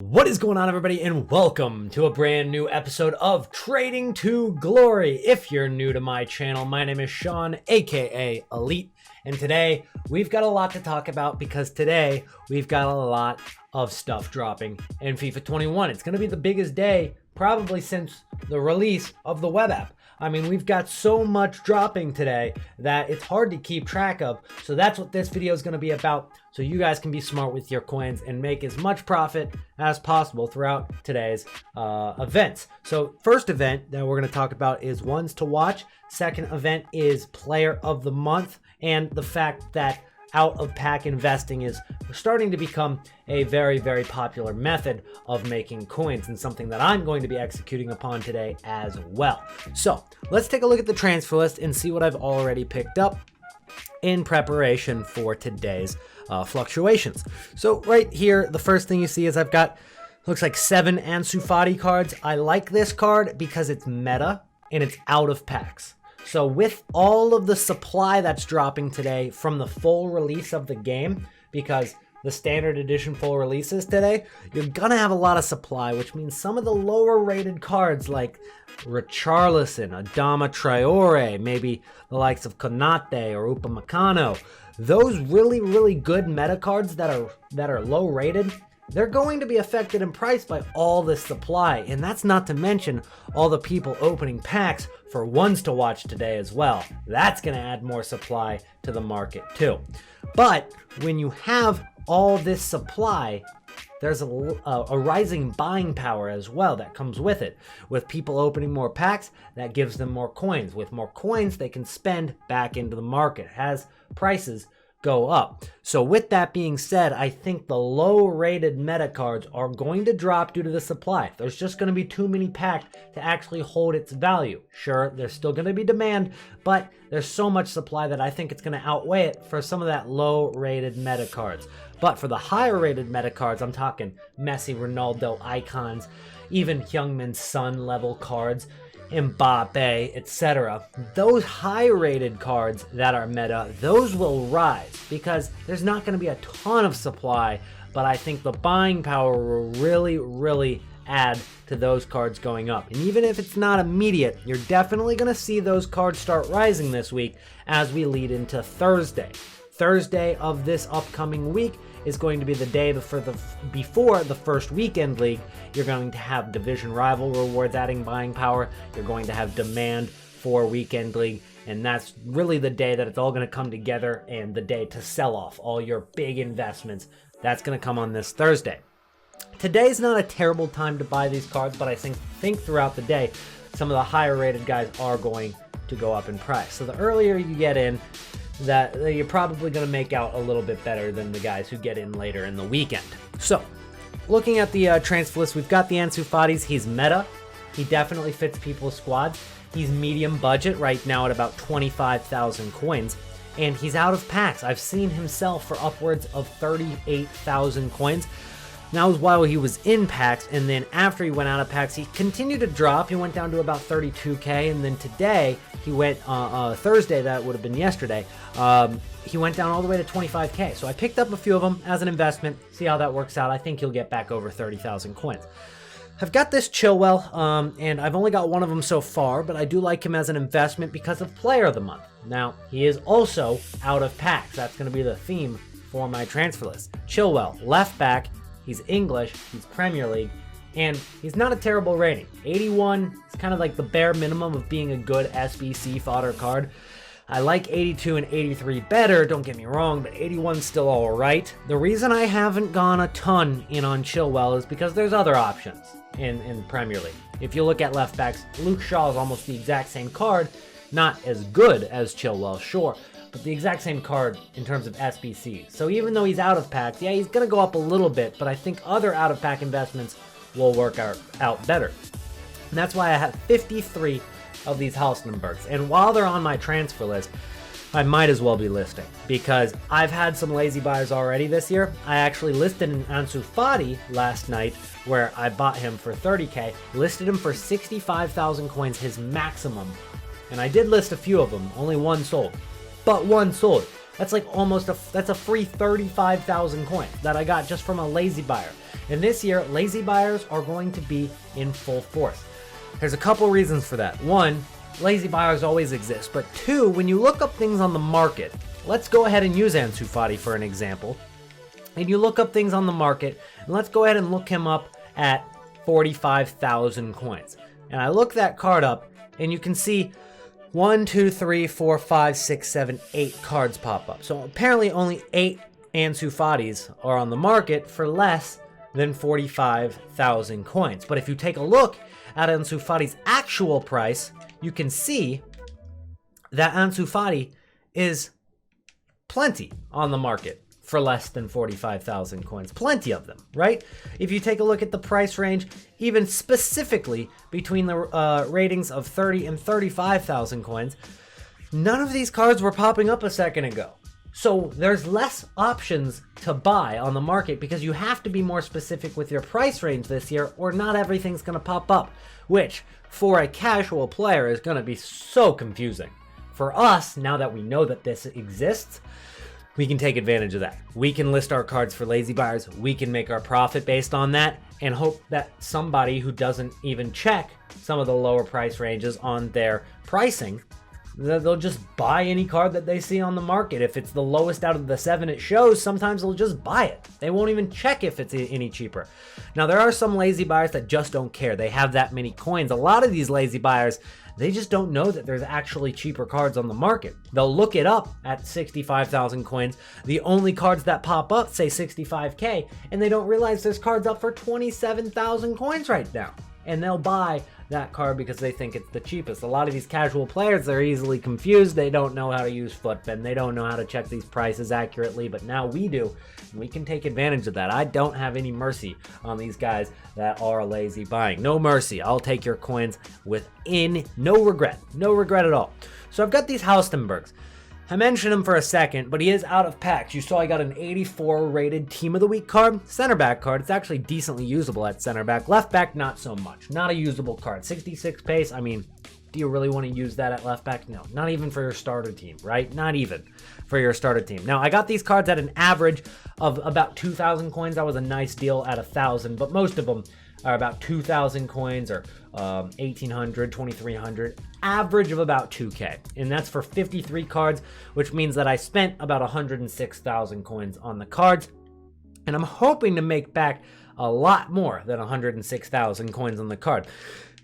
What is going on, everybody, and welcome to a brand new episode of Trading to Glory. If you're new to my channel, my name is Sean, aka ELYYT, and today we've got a lot to talk about because today we've got a lot of stuff dropping in FIFA 21. It's going to be the biggest day probably since the release of the web app. I mean, we've got so much dropping today that it's hard to keep track of. So that's what this video is going to be about. So you guys can be smart with your coins and make as much profit as possible throughout today's events. So first event that we're going to talk about is ones to watch. Second event is player of the month, and the fact that out of pack investing is starting to become a very, very popular method of making coins, and something that I'm going to be executing upon today as well. So let's take a look at the transfer list and see what I've already picked up in preparation for today's fluctuations. So right here, the first thing you see is I've got, looks like 7 Ansu Fati cards. I like this card because it's meta and it's out of packs. So with all of the supply that's dropping today from the full release of the game, because the standard edition full releases today, you're gonna have a lot of supply, which means some of the lower rated cards like Richarlison, Adama Traore, maybe the likes of Konate or Upamecano, those really good meta cards that are low rated, they're going to be affected in price by all this supply. And that's not to mention all the people opening packs for ones to watch today as well. That's going to add more supply to the market too. But when you have all this supply, there's a rising buying power as well that comes with it. With people opening more packs, that gives them more coins. With more coins, they can spend back into the market as prices go up. So with that being said, I think the low rated meta cards are going to drop due to the supply. There's just going to be too many packed to actually hold its value. Sure, there's still going to be demand, but there's so much supply that I think it's going to outweigh it for some of that low rated meta cards. But for the higher rated meta cards, I'm talking Messi, Ronaldo, icons, even Heung-Min Son level cards, Mbappe, etc. Those high rated cards that are meta, those will rise because there's not going to be a ton of supply, but I think the buying power will really add to those cards going up. And even if it's not immediate, you're definitely going to see those cards start rising this week as we lead into Thursday. Thursday of this upcoming week is going to be the day before the first weekend league. You're going to have division rival rewards adding buying power. You're going to have demand for weekend league, and that's really the day that it's all going to come together, and the day to sell off all your big investments. That's going to come on this Thursday. Today's not a terrible time to buy these cards, but I think throughout the day, some of the higher rated guys are going to go up in price. So the earlier you get in, that you're probably going to make out a little bit better than the guys who get in later in the weekend. So, looking at the transfer list, we've got the Ansu Fatis. He's meta. He definitely fits people's squads. He's medium budget right now at about 25,000 coins. And he's out of packs. I've seen him sell for upwards of 38,000 coins. That was while he was in packs, and then after he went out of packs, he continued to drop. He went down to about 32k, and then today he went, Thursday, that would have been yesterday, he went down all the way to 25k. So I picked up a few of them as an investment, see how that works out. I think he'll get back over 30,000 coins. I've got this Chilwell, and I've only got one of them so far, but I do like him as an investment because of player of the month. Now, he is also out of packs. That's going to be the theme for my transfer list. Chilwell, left back. He's English, he's Premier League, and he's not a terrible rating. 81 is kind of like the bare minimum of being a good SBC fodder card. I like 82 and 83 better, don't get me wrong, but 81's still alright. The reason I haven't gone a ton in on Chilwell is because there's other options in Premier League. If you look at left backs, Luke Shaw is almost the exact same card, not as good as Chilwell, sure, but the exact same card in terms of SBC. So even though he's out of packs, yeah, he's going to go up a little bit, but I think other out-of-pack investments will work out better. And that's why I have 53 of these Halstenbergs. And while they're on my transfer list, I might as well be listing, because I've had some lazy buyers already this year. I actually listed an Ansu Fati last night where I bought him for 30k, listed him for 65,000 coins, his maximum. And I did list a few of them, only one sold. But one sold. That's like that's a free 35,000 coins that I got just from a lazy buyer. And this year, lazy buyers are going to be in full force. There's a couple reasons for that. One, lazy buyers always exist. But two, when you look up things on the market, let's go ahead and use Ansu Fati for an example. And you look up things on the market, and let's go ahead and look him up at 45,000 coins. And I look that card up, and you can see 1, 2, 3, 4, 5, 6, 7, 8 cards pop up. So apparently only 8 Ansu Fatis are on the market for less than 45,000 coins. But if you take a look at Ansu Fati's actual price, you can see that Ansu Fati is plenty on the market for less than 45,000 coins. Plenty of them, right? If you take a look at the price range, even specifically between the ratings of 30 and 35,000 coins, none of these cards were popping up a second ago. So there's less options to buy on the market because you have to be more specific with your price range this year, or not everything's going to pop up, which for a casual player is going to be so confusing. For us, now that we know that this exists, we can take advantage of that. We can list our cards for lazy buyers. We can make our profit based on that and hope that somebody who doesn't even check some of the lower price ranges on their pricing, they'll just buy any card that they see on the market. If it's the lowest out of the 7 it shows, sometimes they'll just buy it. They won't even check if it's any cheaper. Now, there are some lazy buyers that just don't care. They have that many coins. A lot of these lazy buyers, they just don't know that there's actually cheaper cards on the market. They'll look it up at 65,000 coins. The only cards that pop up say 65K, and they don't realize there's cards up for 27,000 coins right now. And they'll buy that card because they think it's the cheapest. A lot of these casual players, they're easily confused. They don't know how to use FootBin. They don't know how to check these prices accurately, but now we do. And we can take advantage of that. I don't have any mercy on these guys that are lazy buying. No mercy. I'll take your coins within no regret. No regret at all. So I've got these Haustenbergs. I mentioned him for a second, but he is out of packs. You saw I got an 84 rated Team of the Week card, center back card. It's actually decently usable at center back. Left back, not so much. Not a usable card. 66 pace, I mean, do you really want to use that at left back? No, not even for your starter team, right? Not even for your starter team. Now, I got these cards at an average of about 2,000 coins. That was a nice deal at 1,000, but most of them are about 2,000 coins or 1,800, 2,300, average of about 2K. And that's for 53 cards, which means that I spent about 106,000 coins on the cards. And I'm hoping to make back a lot more than 106,000 coins on the card.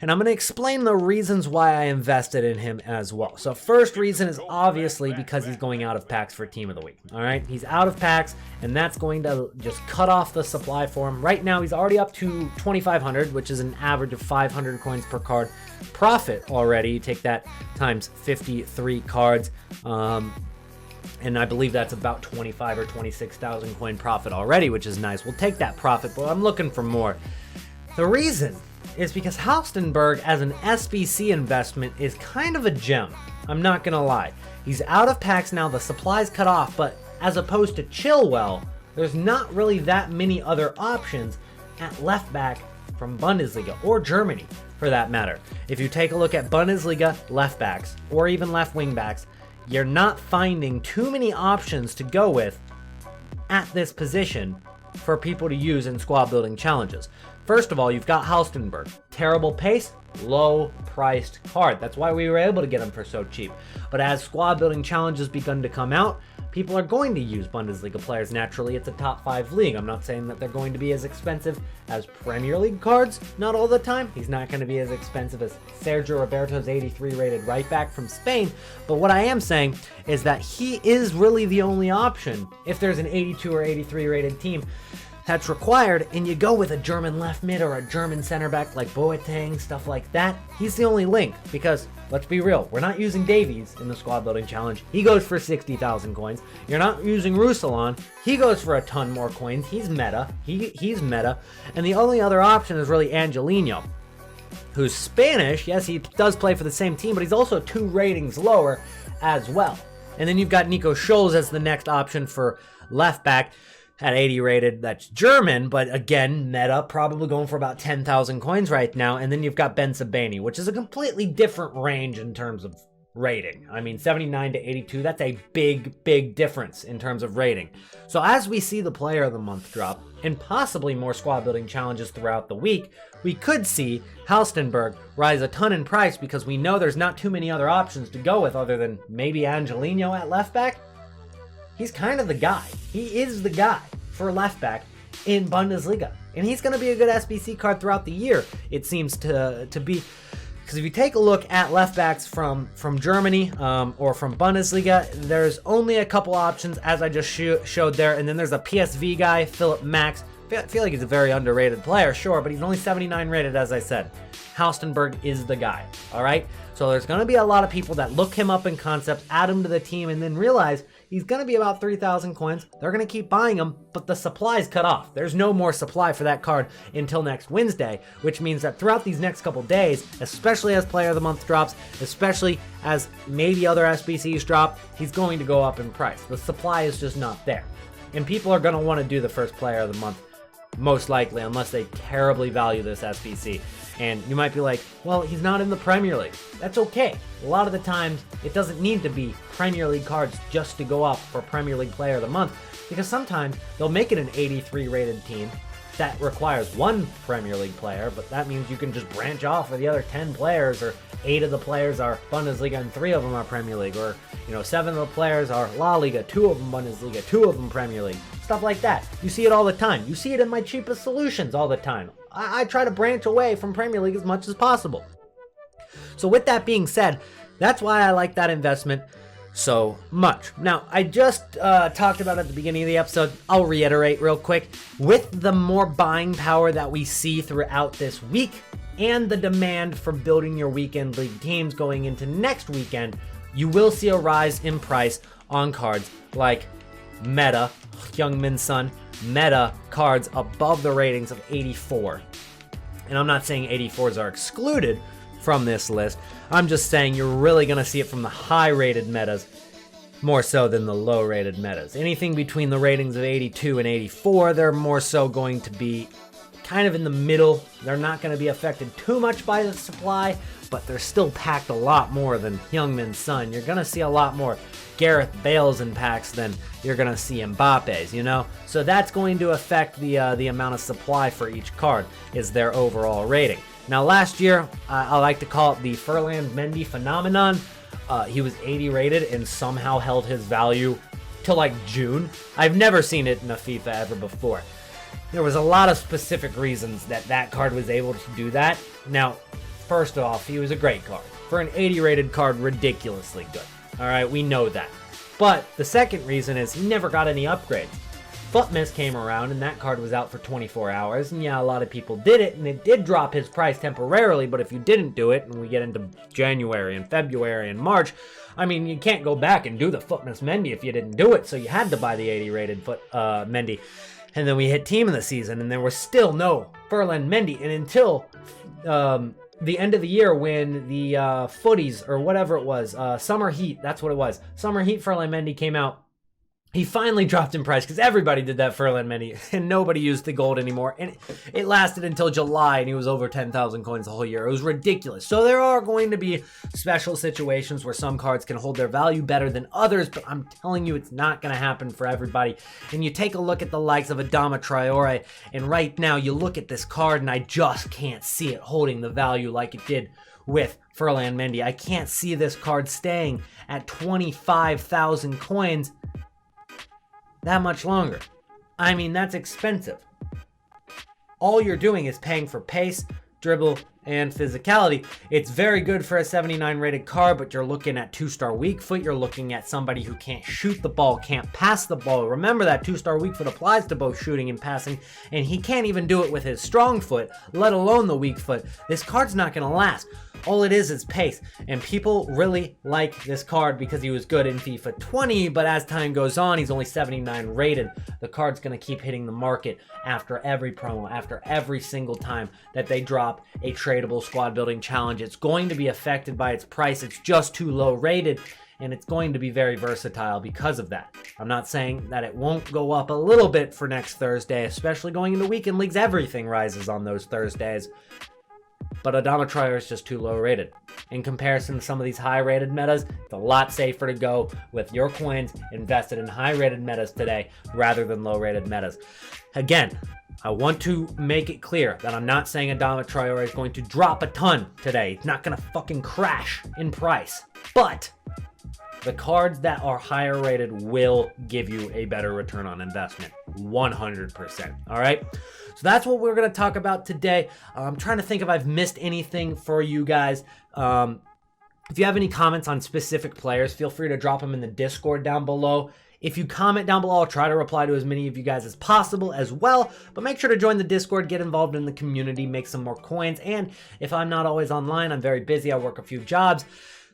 And I'm going to explain the reasons why I invested in him as well. So first reason is obviously because he's going out of packs for Team of the Week. All right, he's out of packs, and that's going to just cut off the supply for him. Right now, he's already up to 2,500, which is an average of 500 coins per card profit already. You take that times 53 cards. And I believe that's about 25 or 26,000 coin profit already, which is nice. We'll take that profit, but I'm looking for more. The reason is because Haustenberg as an SBC investment is kind of a gem. I'm not going to lie. He's out of packs now. The supply's cut off, but as opposed to Chilwell, there's not really that many other options at left back from Bundesliga or Germany for that matter. If you take a look at Bundesliga left backs or even left wing backs, you're not finding too many options to go with at this position for people to use in squad building challenges. First of all, you've got Haustenberg. Terrible pace, low priced card. That's why we were able to get him for so cheap. But as squad building challenges begun to come out, people are going to use Bundesliga players naturally. It's a top 5 league. I'm not saying that they're going to be as expensive as Premier League cards, not all the time. He's not going to be as expensive as Sergio Roberto's 83 rated right back from Spain. But what I am saying is that he is really the only option if there's an 82 or 83 rated team that's required, and you go with a German left mid or a German center back like Boateng, stuff like that. He's the only link because, let's be real, we're not using Davies in the squad building challenge. He goes for 60,000 coins. You're not using Roussillon. He goes for a ton more coins. He's meta. He's meta. And the only other option is really Angelino, who's Spanish. Yes, he does play for the same team, but he's also 2 ratings lower as well. And then you've got Nico Scholz as the next option for left back. At 80 rated, that's German, but again, meta, probably going for about 10,000 coins right now. And then you've got Ben Sebaini, which is a completely different range in terms of rating. I mean, 79 to 82, that's a big difference in terms of rating. So as we see the player of the month drop, and possibly more squad building challenges throughout the week, we could see Halstenberg rise a ton in price because we know there's not too many other options to go with other than maybe Angelino at left back. He's kind of the guy. He is the guy for left back in Bundesliga. And he's going to be a good SBC card throughout the year, it seems to be. Because if you take a look at left backs from Germany or from Bundesliga, there's only a couple options, as I just showed there. And then there's a PSV guy, Philip Max. I feel like he's a very underrated player, sure, but he's only 79 rated, as I said. Halstenberg is the guy, all right? So there's going to be a lot of people that look him up in concept, add him to the team, and then realize he's going to be about 3,000 coins. They're going to keep buying him, but the supply's cut off. There's no more supply for that card until next Wednesday, which means that throughout these next couple days, especially as Player of the Month drops, especially as maybe other SBCs drop, he's going to go up in price. The supply is just not there. And people are going to want to do the first Player of the Month, most likely, unless they terribly value this SBC. And you might be like, well, he's not in the Premier League. That's okay. A lot of the times, it doesn't need to be Premier League cards just to go up for Premier League Player of the Month, because sometimes they'll make it an 83 rated team that requires one Premier League player, but that means you can just branch off for the other 10 players, or 8 of the players are Bundesliga and 3 of them are Premier League, or 7 of the players are La Liga, 2 of them Bundesliga, 2 of them Premier League. Stuff like that. You see it all the time. You see it in my cheapest solutions all the time. I try to branch away from Premier League as much as possible. So with that being said, that's why I like that investment so much. Now, I just talked about at the beginning of the episode. I'll reiterate real quick. With the more buying power that we see throughout this week and the demand for building your weekend league teams going into next weekend, you will see a rise in price on cards like Meta, Heung-min Son, Meta cards above the ratings of 84. And I'm not saying 84s are excluded from this list. I'm just saying you're really going to see it from the high-rated metas more so than the low-rated metas. Anything between the ratings of 82 and 84, they're more so going to be kind of in the middle. They're not going to be affected too much by the supply, but they're still packed a lot more than Heung-min Son. You're going to see a lot more Gareth Bales in packs than you're going to see Mbappe's, So that's going to affect the amount of supply for each card, is their overall rating. Now, last year, I like to call it the Ferland Mendy phenomenon. He was 80 rated and somehow held his value till like June. I've never seen it in a FIFA ever before. There was a lot of specific reasons that card was able to do that. Now, first off, he was a great card. For an 80 rated card, ridiculously good. All right, we know that. But the second reason is he never got any upgrades. Footmas came around and that card was out for 24 hours. And yeah, a lot of people did it and it did drop his price temporarily. But if you didn't do it, and we get into January and February and March, I mean, you can't go back and do the Footmas Mendy if you didn't do it. So you had to buy the 80 rated Mendy. And then we hit team of the season and there was still no Ferland Mendy. And until the end of the year when the footies or whatever it was, Summer Heat, that's what it was. Summer Heat Ferland Mendy came out. He finally dropped in price because everybody did that Ferland Mendy and nobody used the gold anymore. And it lasted until July and he was over 10,000 coins the whole year. It was ridiculous. So there are going to be special situations where some cards can hold their value better than others, but I'm telling you, it's not going to happen for everybody. And you take a look at the likes of Adama Traore, and right now you look at this card and I just can't see it holding the value like it did with Ferland Mendy. I can't see this card staying at 25,000 coins that much longer. I mean, that's expensive. All you're doing is paying for pace, dribble, and physicality. It's very good for a 79 rated card, but you're looking at 2-star weak foot. You're looking at somebody who can't shoot the ball, can't pass the ball. Remember that 2-star weak foot applies to both shooting and passing, and he can't even do it with his strong foot, let alone the weak foot. This card's not going to last. All it is pace, and people really like this card because he was good in FIFA 20, but as time goes on, he's only 79 rated. The card's going to keep hitting the market after every promo, after every single time that they drop a tradable squad building challenge. It's going to be affected by its price. It's just too low rated, and it's going to be very versatile because of that. I'm not saying that it won't go up a little bit for next Thursday, especially going into weekend leagues. Everything rises on those Thursdays. but Adama Traore is just too low rated. In comparison to some of these high rated metas, it's a lot safer to go with your coins invested in high rated metas today rather than low rated metas. Again, I want to make it clear that I'm not saying Adama Traore is going to drop a ton today. It's not going to fucking crash in price. But the cards that are higher rated will give you a better return on investment. 100%. All right? So that's what we're going to talk about today. I'm trying to think if I've missed anything for you guys. If you have any comments on specific players, feel free to drop them in the Discord down below. If you comment down below, I'll try to reply to as many of you guys as possible as well. But make sure to join the Discord, get involved in the community, make some more coins. And if I'm not always online, I'm very busy, I work a few jobs,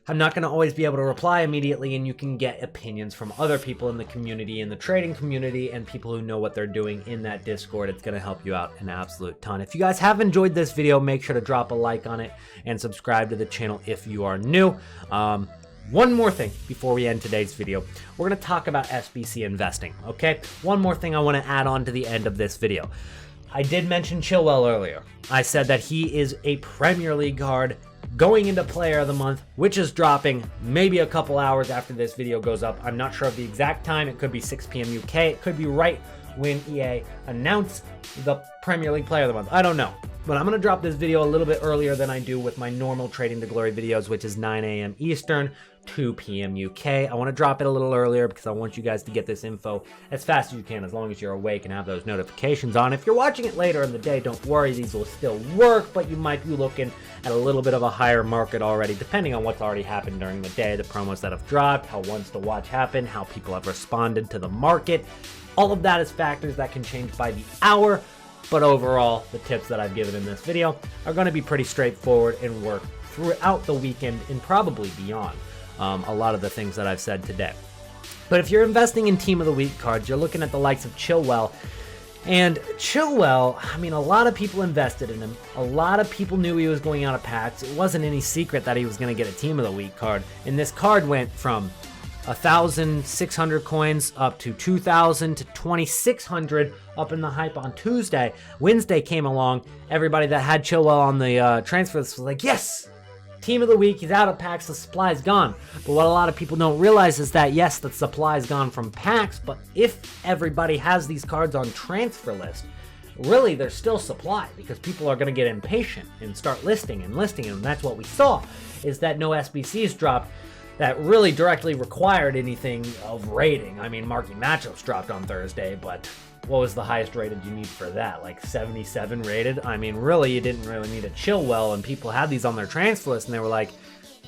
I'm not going to always be able to reply immediately, and you can get opinions from other people in the community, in the trading community, and people who know what they're doing in that Discord. It's going to help you out an absolute ton. If you guys have enjoyed this video, make sure to drop a like on it and subscribe to the channel if you are new. One more thing before we end today's video. We're going to talk about SBC investing, okay? One more thing I want to add on to the end of this video. I did mention Chilwell earlier. I said that he is a Premier League card going into Player of the Month, which is dropping maybe a couple hours after this video goes up. I'm not sure of the exact time. It could be 6 p.m. UK. It could be right when EA announce the Premier League Player of the Month. I don't know. But I'm going to drop this video a little bit earlier than I do with my normal Trading to Glory videos, which is 9 a.m. Eastern, 2 p.m. UK. I want to drop it a little earlier because I want you guys to get this info as fast as you can, as long as you're awake and have those notifications on. If you're watching it later in the day, don't worry, these will still work, but you might be looking at a little bit of a higher market already, depending on what's already happened during the day, the promos that have dropped, how ones to watch happen, how people have responded to the market. All of that is factors that can change by the hour. But overall, the tips that I've given in this video are going to be pretty straightforward and work throughout the weekend and probably beyond a lot of the things that I've said today. But if you're investing in Team of the Week cards, you're looking at the likes of Chilwell. And Chilwell, I mean, a lot of people invested in him. A lot of people knew he was going out of packs. It wasn't any secret that he was going to get a Team of the Week card. And this card went from 1,600 coins up to 2,000 to 2,600 up in the hype on Tuesday. Wednesday came along. Everybody that had Chilwell on the transfer list was like, yes, Team of the Week, he's out of packs, the supply's gone. But what a lot of people don't realize is that, yes, the supply's gone from packs, but if everybody has these cards on transfer list, really there's still supply because people are going to get impatient and start listing and listing, and that's what we saw, is that no SBCs dropped that really directly required anything of rating. I mean, marquee matchups dropped on Thursday, but what was the highest rated you need for that? Like 77 rated? I mean, really, you didn't really need a Chilwell, and people had these on their transfer list, and they were like,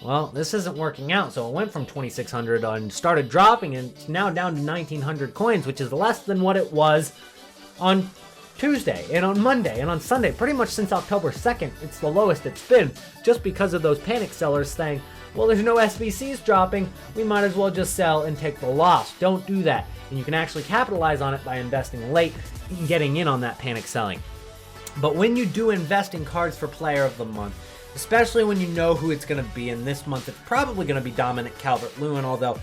well, this isn't working out. So it went from 2,600 and started dropping, and it's now down to 1,900 coins, which is less than what it was on Tuesday and on Monday and on Sunday. Pretty much since October 2nd, it's the lowest it's been, just because of those panic sellers saying, well, there's no SBCs dropping, we might as well just sell and take the loss. Don't do that. And you can actually capitalize on it by investing late and getting in on that panic selling. But when you do invest in cards for Player of the Month, especially when you know who it's going to be, and this month it's probably going to be Dominic Calvert-Lewin, although,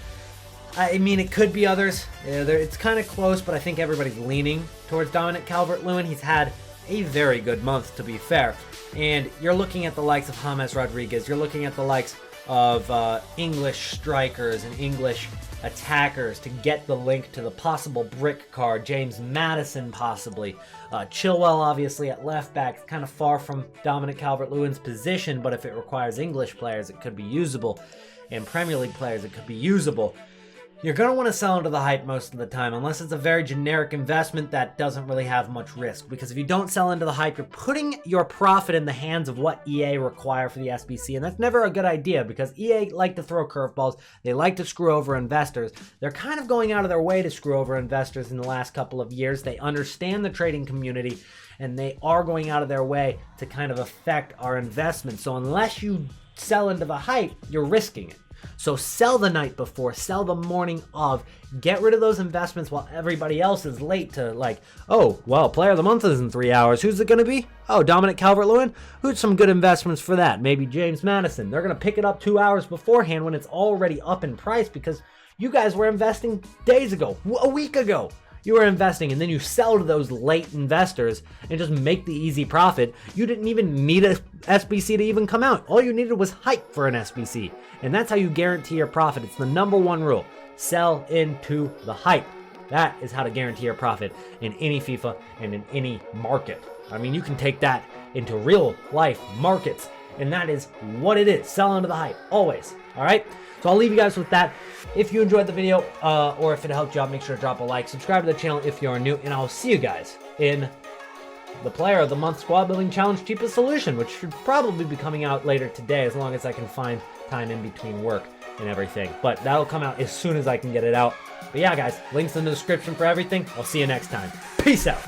I mean, it could be others. It's kind of close, but I think everybody's leaning towards Dominic Calvert-Lewin. He's had a very good month, to be fair. And you're looking at the likes of James Rodriguez. You're looking at the likes of English strikers and English attackers to get the link to the possible brick card. James Maddison possibly. Chilwell obviously at left back, kind of far from Dominic Calvert-Lewin's position, but if it requires English players, it could be usable. And Premier League players, it could be usable. You're going to want to sell into the hype most of the time, unless it's a very generic investment that doesn't really have much risk. Because if you don't sell into the hype, you're putting your profit in the hands of what EA require for the SBC, and that's never a good idea because EA like to throw curveballs. They like to screw over investors. They're kind of going out of their way to screw over investors in the last couple of years. They understand the trading community, and they are going out of their way to kind of affect our investment. So unless you sell into the hype, you're risking it. So sell the night before, sell the morning of, get rid of those investments while everybody else is late to like, oh, well, Player of the Month is in 3 hours. Who's it going to be? Oh, Dominic Calvert-Lewin? Who's some good investments for that? Maybe James Maddison. They're going to pick it up 2 hours beforehand when it's already up in price because you guys were investing days ago, a week ago. you are investing and then you sell to those late investors and just make the easy profit, you didn't even need a SBC to even come out. All you needed was hype for an SBC. And that's how you guarantee your profit. It's the #1 rule. Sell into the hype. That is how to guarantee your profit in any FIFA and in any market. I mean, you can take that into real life markets, and that is what it is. Sell into the hype, always. All right? So I'll leave you guys with that. If you enjoyed the video or if it helped you out, make sure to drop a like. Subscribe to the channel if you are new, and I'll see you guys in the Player of the Month Squad Building Challenge Cheapest Solution, which should probably be coming out later today as long as I can find time in between work and everything. But that'll come out as soon as I can get it out. But yeah, guys, links in the description for everything. I'll see you next time. Peace out.